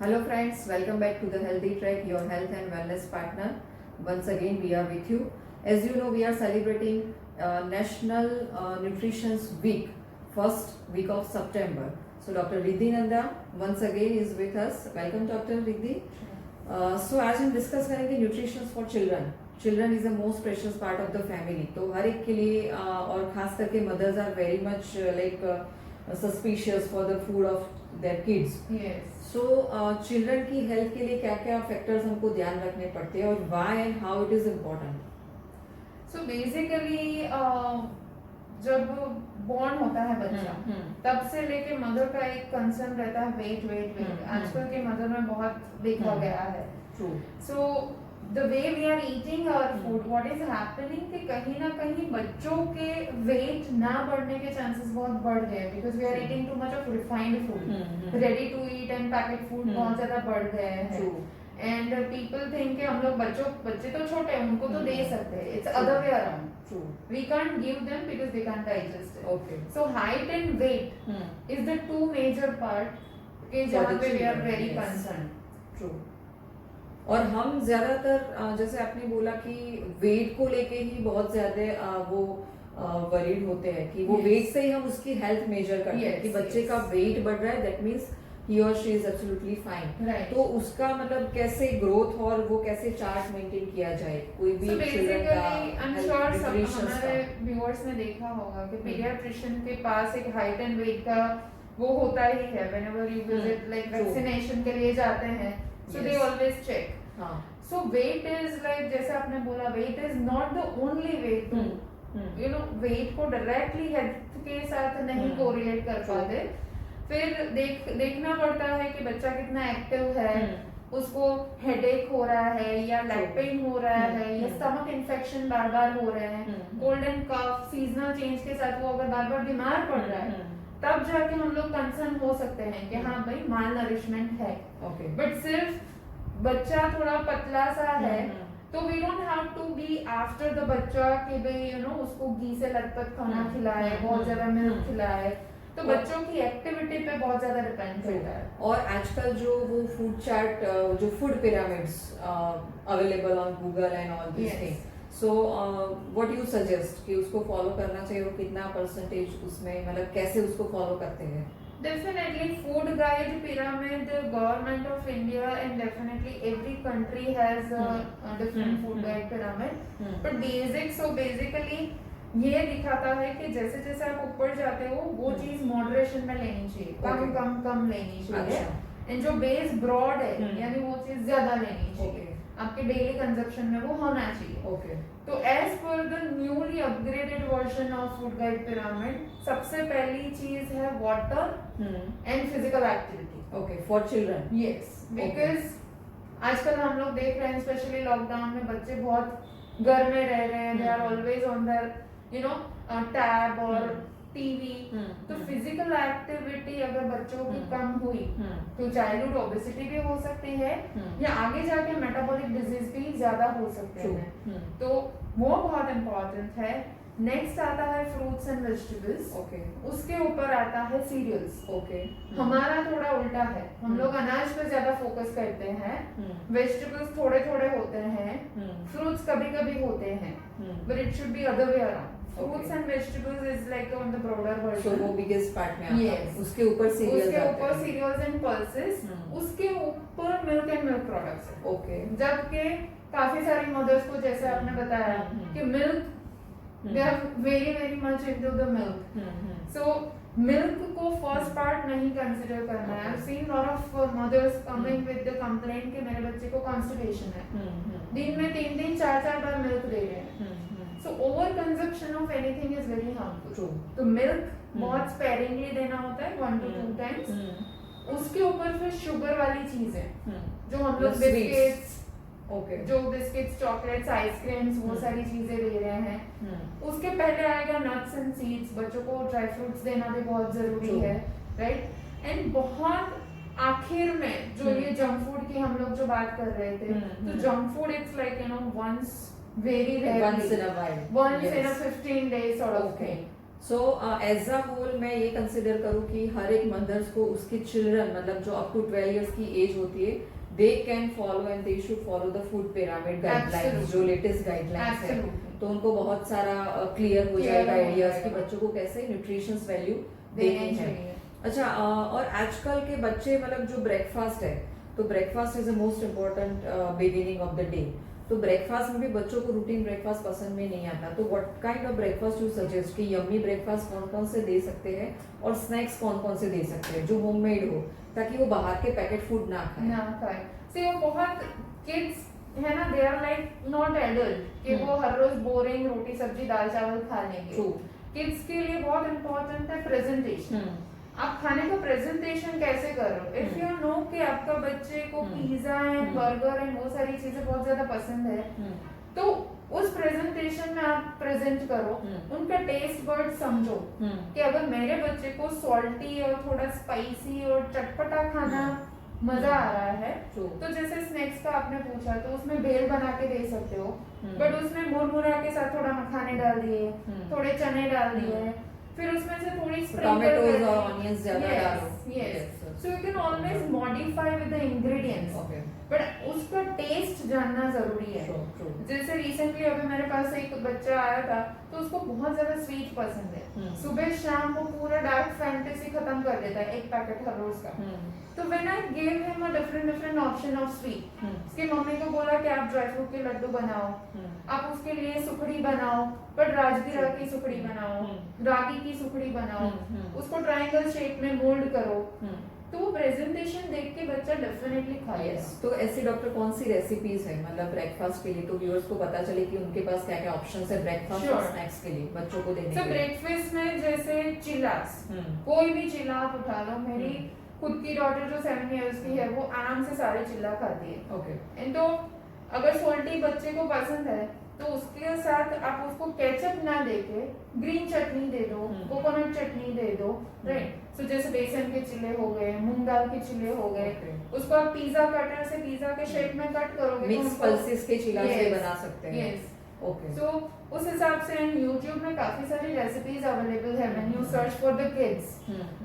Hello friends, welcome back to the Healthy Track, your health and wellness partner. Once again, we are with you. As you know, we are celebrating National Nutrition Week, first week of September. So Dr. Riddhi Nanda once again is with us. Welcome Dr. Riddhi. So आज हम discuss करेंगे nutrition for children. Children is the most precious part of the family. तो हर एक के लिए और खास करके mothers are very much like suspicious for the food of their kids. So children की हेल्थ के लिए क्या क्या फैक्टर्स हमको ध्यान रखने पड़ते हैं और why and how it is important. So basically जब बॉर्न होता है बच्चा तब से लेके मदर का एक कंसर्न रहता है वेट वेट वेट. आजकल के मदर में बहुत देखा गया है. So the way we are eating our food, what is happening कि कहीं ना कहीं बच्चों के वेट ना बढ़ने के चांसेस बहुत बढ़ गए because we are eating too much of refined food. Ready to eat and packet food बहुत ज्यादा बढ़ गए हैं. एंड पीपल थिंक कि हम लोग बच्चे तो छोटे हैं उनको तो दे सकते हैं. It's other way around. We can't give them because they can't digest it. Okay. So height and weight is the two major part के जहाँ पे we are very concerned. True. और हम ज्यादातर जैसे आपने बोला कि वेट को लेके ही बहुत ज्यादा वो वरीड होते हैं कि वो वेट से ही हम उसकी हेल्थ मेजर करते हैं कि बच्चे का वेट बढ़ रहा है, that means he or she is absolutely fine. Right. तो उसका मतलब कैसे ग्रोथ और वो कैसे चार्ट मेंटेन किया जाए कोई भी चिल्ड्रन का. I'm sure सब हमारे व्यूअर्स ने देखा होगा कि पीडियाट्रिशियन के पास एक हाइट एंड वेट का वो होता ही है. whenever you visit like vaccination के लिए जाते हैं so they always check. So weight is like जैसे आपने बोला weight is not the only way to you know weight को directly हेल्थ के साथ नहीं कोरिलेट कर पाते. फिर देखना पड़ता है कि बच्चा कितना एक्टिव है, उसको हेडेक हो रहा है या लेग पेन हो रहा है या स्टमक इन्फेक्शन बार बार हो रहे हैं, cold and cough, seasonal change के साथ वो अगर बार बार बीमार पड़ रहा है तब जाके हम लोग कंसर्न हो सकते हैं कि हाँ भाई माल नरिशमेंट है. बट सिर्फ बच्चा थोड़ा पतला सा है तो we don't have to be after the बच्चा कि भाई यू नो उसको घी से लथपथ खाना खिलाए, बहुत ज्यादा मिल्क खिलाए. तो बच्चों की एक्टिविटी पे बहुत ज्यादा डिपेंड करता है. और आजकल जो वो फूड चार्ट जो food pyramids available on Google and all this thing, so what you suggest कि उसको फॉलो करना चाहिए और कितना परसेंटेज उसमें मतलब कैसे उसको फॉलो करते हैं. Definitely food guide pyramid, the government of India and definitely every country has a different food guide pyramid. But basic, so basically ये दिखाता है कि जैसे जैसे आप ऊपर जाते हो वो चीज मॉडरेशन में लेनी चाहिए, कम कम कम लेनी चाहिए. एंड जो बेस ब्रॉड है यानी वो चीज ज्यादा लेनी चाहिए. आपके डेली कंजप्शन में वो होना चाहिए. तो as per the newly upgraded version of food guide pyramid सबसे पहली चीज है water and physical activity for children. Yes, because आजकल हम लोग देख रहे हैं स्पेशली लॉकडाउन में बच्चे बहुत घर में रह रहे हैं. They are always on there you know tab और टीवी. तो फिजिकल एक्टिविटी अगर बच्चों की कम हुई तो चाइल्डहुड ओबेसिटी भी हो सकती है या आगे जाके मेटाबॉलिक डिजीज भी ज्यादा हो सकते हैं. तो वो बहुत इम्पोर्टेंट है. नेक्स्ट आता है फ्रूट्स एंड वेजिटेबल्स. उसके ऊपर आता है सीरियल्स. हमारा थोड़ा उल्टा है, हम लोग अनाज पे ज्यादा फोकस करते हैं, वेजिटेबल्स थोड़े थोड़े होते हैं, फ्रूट्स कभी कभी होते हैं, but it should be other way around. Fruits and vegetables is like on the broader version. So वो biggest part में आता है. Yes. उसके ऊपर cereals उसके ऊपर cereals and pulses. उसके ऊपर milk and milk products. जबकि काफी सारी mothers को जैसे आपने बताया कि milk they are very very much into the milk. So milk को first part नहीं consider करना है. I've seen lot of mothers coming with the complaint कि मेरे बच्चे को constipation है. दिन में 3-3 4-4 बार milk दे रहे हैं. So over consumption of anything is very harmful. तो milk बहुत sparingly देना होता है 1 to 2 times. उसके ऊपर फिर शुगर वाली चीजें जो हम लोग बिस्किट्स जो बिस्किट्स, चॉकलेट्स, आइसक्रीम्स वो सारी चीजें दे रहे हैं. उसके पहले आएगा नट्स एंड सीड्स. बच्चों को ड्राई फ्रूट्स देना भी बहुत जरूरी है, राइट. एंड बहुत आखिर में जो ये जंक फूड की हम लोग जो बात कर रहे थे, तो junk food it's like you know once very rarely, once in a while, once in a 15 days sort of thing. So as a whole मैं ये कंसिडर करूँ कि हर एक मदर्स को उसके चिल्ड्रन मतलब जो अप टू 12 इयर्स की एज होती है they can follow and they should follow the food pyramid guidelines जो लेटेस्ट गाइडलाइंस है तो उनको बहुत सारा क्लियर हो जाएगा आइडियाज कि बच्चों को कैसे न्यूट्रिशंस वैल्यू देनी है। अच्छा और आजकल के बच्चे मतलब जो ब्रेकफास्ट है तो breakfast is the most important beginning of the day तो ब्रेकफास्ट में भी बच्चों को रूटीन ब्रेकफास्ट पसंद में नहीं आता तो what kind of breakfast you suggest कि यम्मी ब्रेकफास्ट कौन कौन से दे सकते हैं और स्नैक्स कौन कौन से दे सकते हैं जो होममेड हो ताकि वो बाहर के पैकेट फूड ना खाए। से वो बहुत किड्स है ना they are like not adult कि वो हर रोज बोरिंग रोटी सब्जी दाल चावल खा लेंगे। किड्स के लिए बहुत इम्पोर्टेंट है प्रेजेंटेशन। आप खाने का प्रेजेंटेशन कैसे कर रहे हो इफ यू नो कि आपका बच्चे को पिज्जा एंड बर्गर एंड वो सारी चीजें बहुत ज्यादा पसंद है तो उस प्रेजेंटेशन में आप प्रेजेंट करो उनका टेस्ट बर्ड समझो कि अगर मेरे बच्चे को सॉल्टी और थोड़ा स्पाइसी और चटपटा खाना मजा आ रहा है तो जैसे स्नैक्स का आपने पूछा तो उसमें भेल बना के दे सकते हो बट उसमें मुरमुरा के साथ थोड़ा मखाने डाल दिए थोड़े चने डाल दिए फिर उसमें से थोड़ी टोमेटोज और ऑनियंस ज्यादा डालो। So you can always modify with the ingredients but उसका टेस्ट जानना जरूरी है। जैसे रिसेंटली अभी मेरे पास एक बच्चा आया था तो उसको बहुत ज्यादा स्वीट पसंद है सुबह शाम वो पूरा डार्क फैंटेसी खत्म कर देता है एक पैकेट हर रोज का तो when I gave him a different option of sweet उसकी मम्मी को बोला कि आप ड्राई फ्रूट के लड्डू बनाओ आप उसके लिए सुखड़ी बनाओ बट राजगिरा की सुखड़ी बनाओ रागी की सुखड़ी बनाओ उसको ट्रायंगल शेप में मोल्ड करो तो वो प्रेजेंटेशन देख के बच्चा डेफिनेटली खाएगा। तो ऐसी डॉक्टर कौन सी रेसिपीज है मतलब ब्रेकफास्ट के लिए तो व्यूअर्स को पता चले कि उनके पास क्या क्या ऑप्शंस है ब्रेकफास्ट और स्नैक्स के लिए बच्चों को देने के लिए। ब्रेकफास्ट में जैसे चिल्लास कोई भी चिल्ला आप उठा लो मेरी खुद की डॉटर जो 7 इयर्स की है वो आराम से सारे चिल्ला खाती है। ओके तो अगर सोल्टी बच्चे को पसंद है तो उसके साथ आप उसको केचप ना देके ग्रीन चटनी दे दो कोकोनट चटनी दे दो राइट। सो जैसे बेसन के चिल्ले हो गए मूंग दाल के चिल्ले हो गए उसको आप पिज्जा कटर से पिज्जा के शेप में कट करोगे मिक्स पल्सेस के चिल्ला से बना सकते हैं। ओके सो उस हिसाब से यूट्यूब में काफी सारी रेसिपीज अवेलेबल है when you search for the kids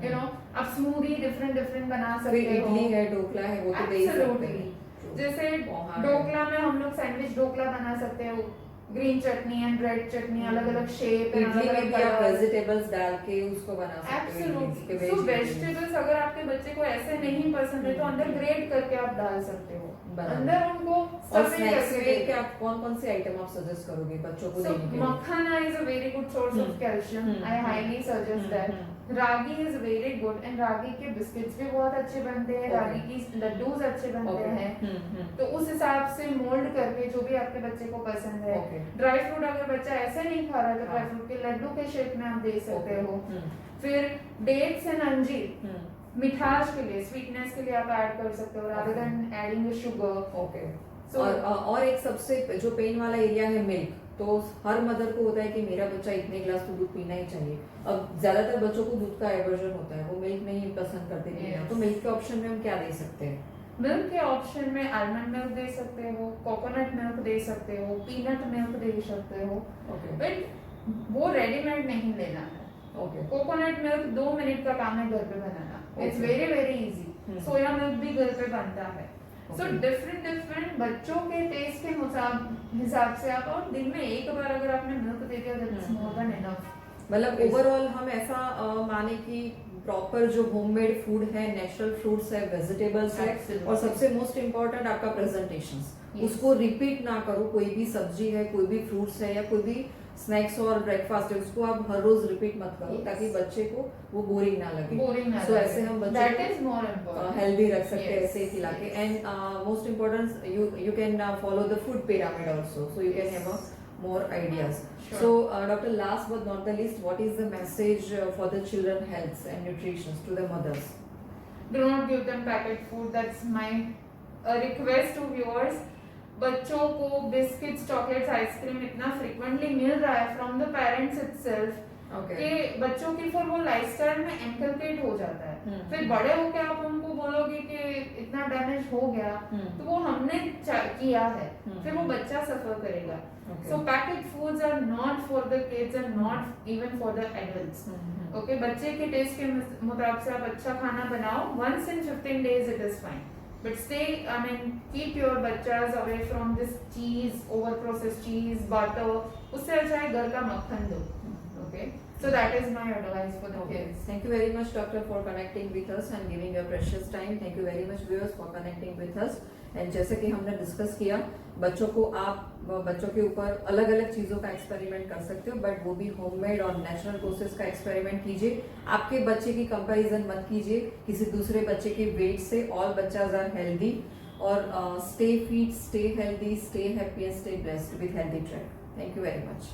you know आप स्मूदी डिफरेंट बना सकते हो। इडली है ढोकला है वो तो दे ही सकते हैं। जैसे ढोकला में हम लोग सैंडविच ढोकला बना सकते हो ग्रीन चटनी एंड रेड चटनी अलग अलग शेप इडली में भी आप वेजिटेबल्स डाल के उसको बना सकते हो। एब्सोल्युटली सो वेजिटेबल्स अगर आपके बच्चे को ऐसे नहीं पसंद है तो अंदर ग्रेट करके आप डाल सकते हो अंदर उनको। और स्नैक्स में क्या आप कौन-कौन से आइटम आप सजेस्ट करोगे बच्चों को देने के लिए? Makhana is a very good source of calcium I highly suggest that. Ragi is very good and ragi के बिस्किट्स भी बहुत अच्छे बनते हैं रागी की लड्डूज अच्छे बनते हैं तो उस हिसाब से मोल्ड करके जो भी आपके बच्चे को पसंद है। ड्राई फ्रूट अगर बच्चा ऐसे नहीं खा रहा तो ड्राई फ्रूट के लड्डू के शेप में आप दे सकते हो। फिर डेट्स एंड अंजीर मिठास के लिए स्वीटनेस के लिए आप ऐड कर सकते हो rather than adding the sugar. और एक सबसे जो पेन वाला एरिया है मिल्क तो हर मदर को होता है कि मेरा बच्चा इतने ग्लास तो दूध पीना ही चाहिए। अब ज्यादातर बच्चों को दूध का एवर्जन होता है वो मिल्क नहीं पसंद करते पीना तो मिल्क के ऑप्शन में हम क्या दे सकते हैं? मिल्क के ऑप्शन में आलमंड मिल्क दे सकते हो कोकोनट मिल्क दे सकते हो पीनट मिल्क दे सकते हो बट वो रेडीमेड नहीं लेना है। कोकोनट मिल्क 2 मिनट का काम है घर पे बनाना it's very easy. Soya milk भी घर पे बनता है। सो डिफरेंट बच्चों के टेस्ट के हिसाब से आप और दिन में एक बार अगर आपने मिल्क दे दिया दैट्स मोर देन इनफ। मतलब ओवरऑल हम ऐसा माने कि प्रॉपर जो होममेड फूड है नेचुरल फ्रूट्स है वेजिटेबल्स है और सबसे मोस्ट इम्पोर्टेंट आपका प्रेजेंटेशंस उसको रिपीट ना करो। कोई भी सब्जी है कोई भी फ्रूट्स है या कोई भी स्नैक्स और ब्रेकफास्ट है उसको आप हर रोज रिपीट मत करो ताकि बच्चे को वो बोरिंग ना लगे। सो ऐसे हम बच्चे को हेल्दी रख सकते हैं ऐसे खिला के। And most important you can follow the food pyramid also so you can have more ideas. So doctor, last but not the least, what is the message for the children health and nutrition to the mothers? Do not give them packet food. That's my request to viewers. बच्चों को biscuits chocolates ice cream इतना frequently मिल रहा है from the parents itself कि बच्चों की फिर वो लाइफस्टाइल में इनकलकेट हो जाता है। फिर बड़े होके आप उनको बोलोगे कि इतना डैमेज हो गया तो वो हमने किया है, फिर वो बच्चा सफर करेगा. So packet foods are not for the kids and not even for the adults. Okay, बच्चे के टेस्ट के मुताबिक से आप अच्छा खाना बनाओ. Once in 15 days it is fine. But stay, I mean, keep your बच्चास away from this cheese, over processed cheese, butter. उससे अच्छा है घर का मक्खन दो. Okay, so that is my advice for the kids. Thank you very much, doctor, for connecting with us and giving your precious time. Thank you very much, viewers, for connecting with us. And जैसे कि हमने discuss किया, बच्चों को आप बच्चों के ऊपर अलग अलग चीज़ों का एक्सपेरिमेंट कर सकते हो, बट वो भी होममेड और नेचुरल प्रोसेस का एक्सपेरिमेंट कीजिए. आपके बच्चे की कंपैरिजन मत कीजिए किसी दूसरे बच्चे के वेट से. ऑल बच्चाज आर हेल्दी. और stay fit, stay healthy, stay happy and stay blessed with healthy track. Thank you very much.